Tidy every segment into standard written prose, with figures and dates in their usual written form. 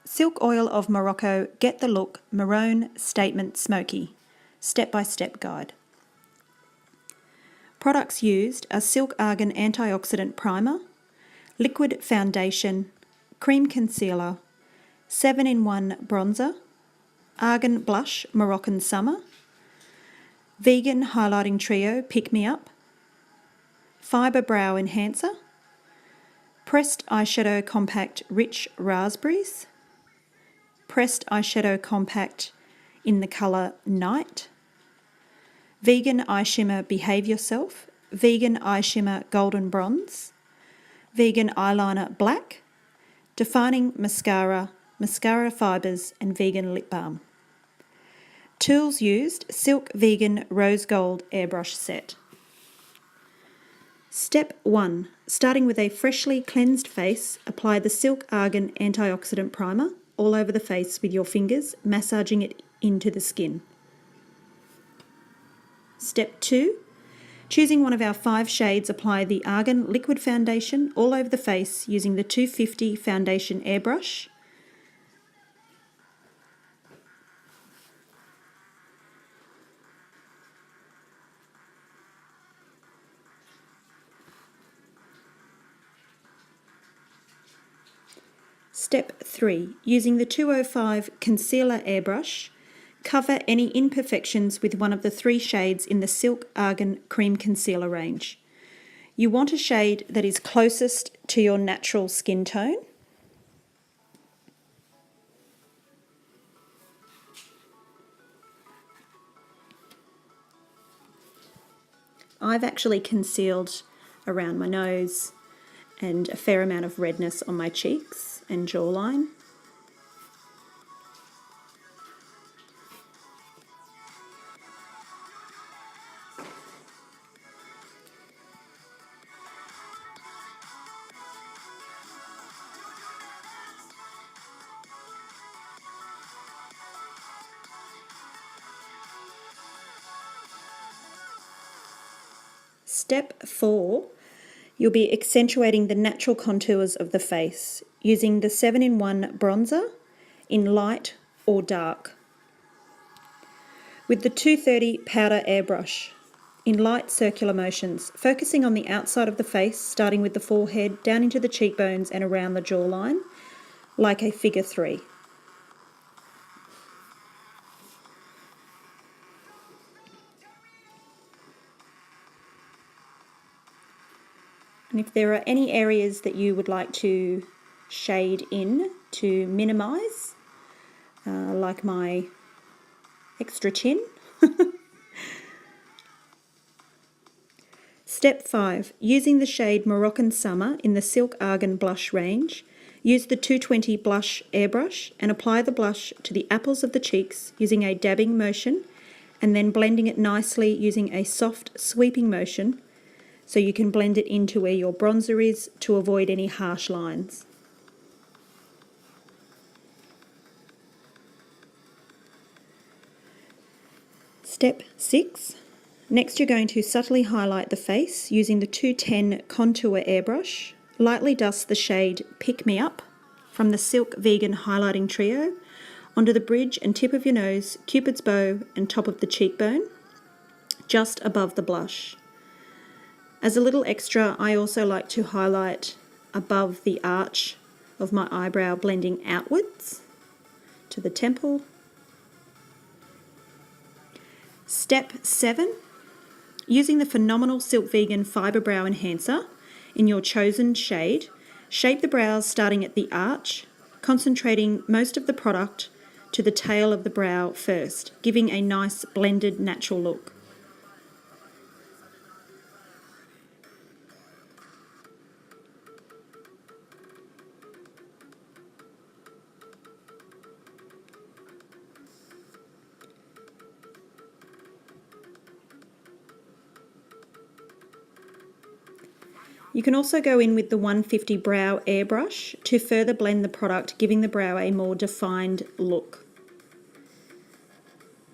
Silk Oil of Morocco Get the Look Maroon Statement Smokey Step-by-Step Guide. Products used are Silk Argan Antioxidant Primer, Liquid Foundation, Cream Concealer, 7-in-1 Bronzer, Argan Blush Moroccan Summer, Vegan Highlighting Trio Pick Me Up, Fibre Brow Enhancer, Pressed Eyeshadow Compact Rich Raspberries, Pressed Eyeshadow Compact in the colour Night, Vegan Eye Shimmer Behave Yourself, Vegan Eye Shimmer Golden Bronze, Vegan Eyeliner Black, Defining Mascara, Mascara Fibres and Vegan Lip Balm. Tools used, Silk Vegan Rose Gold Airbrush Set. Step 1. Starting with a freshly cleansed face, apply the Silk Argan Antioxidant Primer all over the face with your fingers, massaging it into the skin. Step 2. Choosing one of our 5 shades, apply the Argan Liquid Foundation all over the face using the 250 Foundation Airbrush. Step 3. Using the 205 Concealer Airbrush, cover any imperfections with one of the 3 shades in the Silk Argan Cream Concealer range. You want a shade that is closest to your natural skin tone. I've actually concealed around my nose and a fair amount of redness on my cheeks and jawline. Step 4. You'll be accentuating the natural contours of the face using the 7-in-1 bronzer in light or dark. With the 230 powder airbrush in light circular motions, focusing on the outside of the face, starting with the forehead, down into the cheekbones and around the jawline, like a figure 3. And if there are any areas that you would like to shade in to minimise, like my extra chin. Step 5. Using the shade Moroccan Summer in the Silk Argan blush range, use the 220 blush airbrush and apply the blush to the apples of the cheeks using a dabbing motion and then blending it nicely using a soft sweeping motion so you can blend it into where your bronzer is to avoid any harsh lines. Step 6. Next you're going to subtly highlight the face using the 210 Contour Airbrush. Lightly dust the shade Pick Me Up from the Silk Vegan Highlighting Trio onto the bridge and tip of your nose, Cupid's bow and top of the cheekbone, just above the blush. As a little extra, I also like to highlight above the arch of my eyebrow, blending outwards to the temple. Step 7. Using the phenomenal Silk Vegan Fibre Brow Enhancer in your chosen shade, shape the brows starting at the arch, concentrating most of the product to the tail of the brow first, giving a nice blended natural look. You can also go in with the 150 Brow Airbrush to further blend the product, giving the brow a more defined look.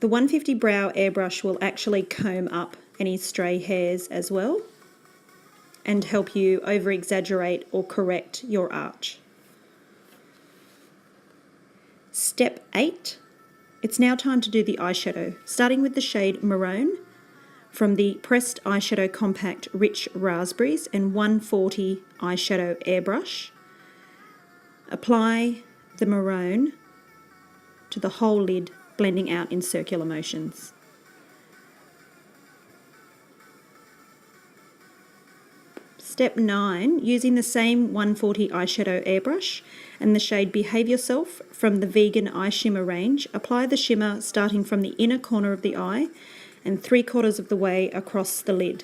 The 150 Brow Airbrush will actually comb up any stray hairs as well and help you over-exaggerate or correct your arch. Step 8. It's now time to do the eyeshadow, starting with the shade Maroon from the Pressed Eyeshadow Compact Rich Raspberries and 140 eyeshadow airbrush. Apply the maroon to the whole lid, blending out in circular motions. Step 9, using the same 140 eyeshadow airbrush and the shade Behave Yourself from the Vegan Eye Shimmer range, apply the shimmer starting from the inner corner of the eye and 3/4 of the way across the lid.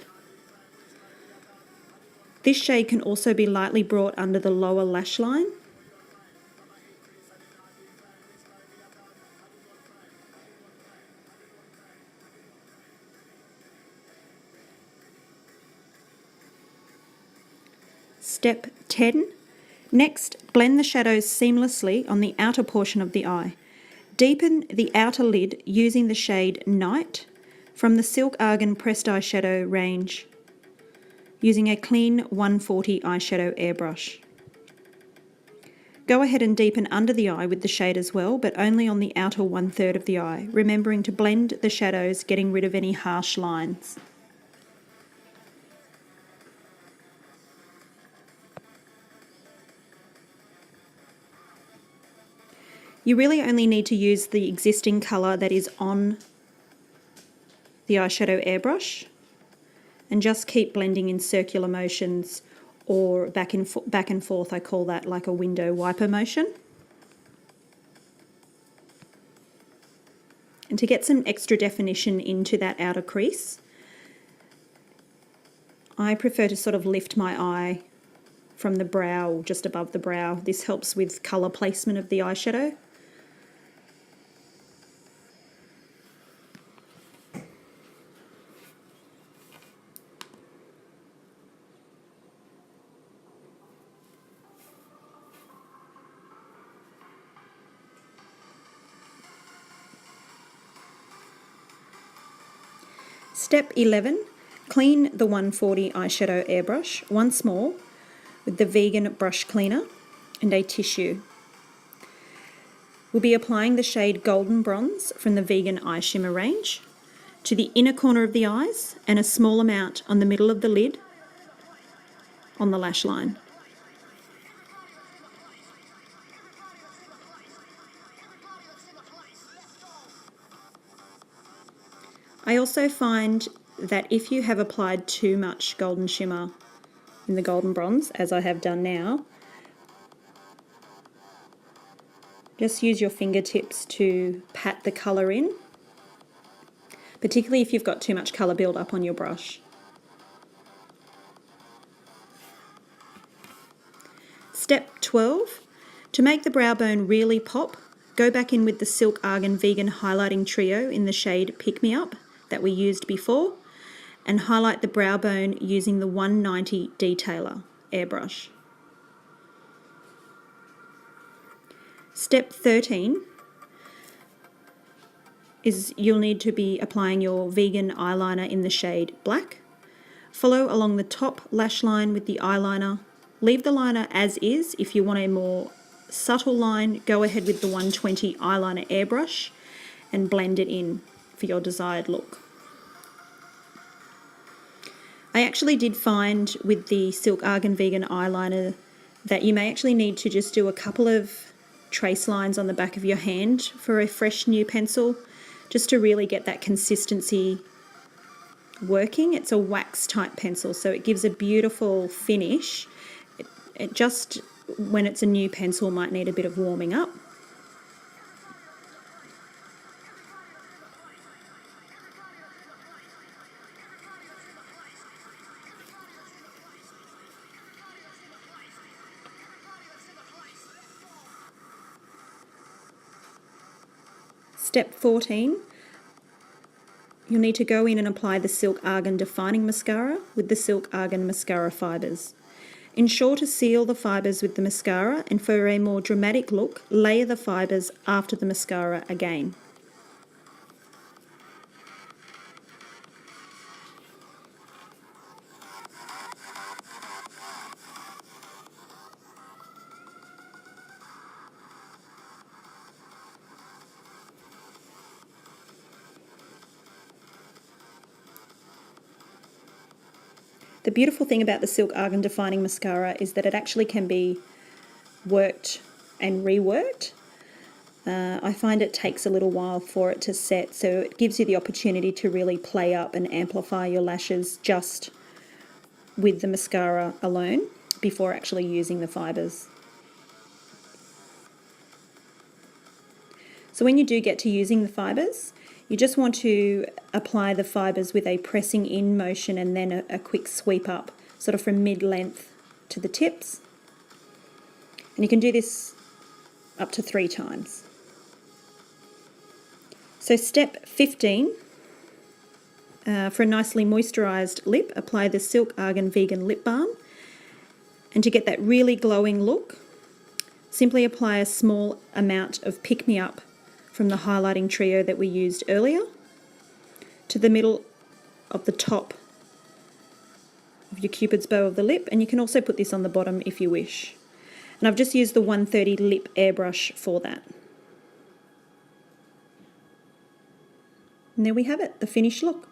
This shade can also be lightly brought under the lower lash line. Step 10. Next, blend the shadows seamlessly on the outer portion of the eye. Deepen the outer lid using the shade Night from the Silk Argan Pressed Eyeshadow range, using a clean 140 eyeshadow airbrush. Go ahead and deepen under the eye with the shade as well, but only on the outer 1/3 of the eye, remembering to blend the shadows, getting rid of any harsh lines. You really only need to use the existing colour that is on the eyeshadow airbrush and just keep blending in circular motions or back and forth. I call that like a window wiper motion. And to get some extra definition into that outer crease, I prefer to sort of lift my eye from the brow, just above the brow. This helps with colour placement of the eyeshadow. Step 11, clean the 140 eyeshadow airbrush once more with the vegan brush cleaner and a tissue. We'll be applying the shade Golden Bronze from the Vegan Eye Shimmer range to the inner corner of the eyes and a small amount on the middle of the lid on the lash line. I also find that if you have applied too much golden shimmer in the Golden Bronze, as I have done now, just use your fingertips to pat the colour in, particularly if you've got too much colour build up on your brush. Step 12, to make the brow bone really pop, go back in with the Silk Argan Vegan Highlighting Trio in the shade Pick Me Up that we used before, and highlight the brow bone using the 190 Detailer airbrush. Step 13 is you'll need to be applying your vegan eyeliner in the shade Black. Follow along the top lash line with the eyeliner. Leave the liner as is. If you want a more subtle line, go ahead with the 120 eyeliner airbrush and blend it in for your desired look. I actually did find with the Silk Argan Vegan eyeliner that you may actually need to just do a couple of trace lines on the back of your hand for a fresh new pencil, just to really get that consistency working. It's a wax type pencil, so it gives a beautiful finish. It just, when it's a new pencil, might need a bit of warming up. Step 14, you'll need to go in and apply the Silk Argan Defining Mascara with the Silk Argan Mascara fibres. Ensure to seal the fibres with the mascara, and for a more dramatic look, layer the fibres after the mascara again. The beautiful thing about the Silk Argan Defining Mascara is that it actually can be worked and reworked. I find it takes a little while for it to set, so it gives you the opportunity to really play up and amplify your lashes just with the mascara alone before actually using the fibres. So when you do get to using the fibres, you just want to apply the fibres with a pressing in motion and then a quick sweep up, sort of from mid-length to the tips. And you can do this up to 3 times. So step 15, for a nicely moisturised lip, apply the Silk Argan Vegan Lip Balm. And to get that really glowing look, simply apply a small amount of Pick Me Up from the highlighting trio that we used earlier to the middle of the top of your Cupid's bow of the lip, and you can also put this on the bottom if you wish. And I've just used the 130 lip airbrush for that. And there we have it, the finished look.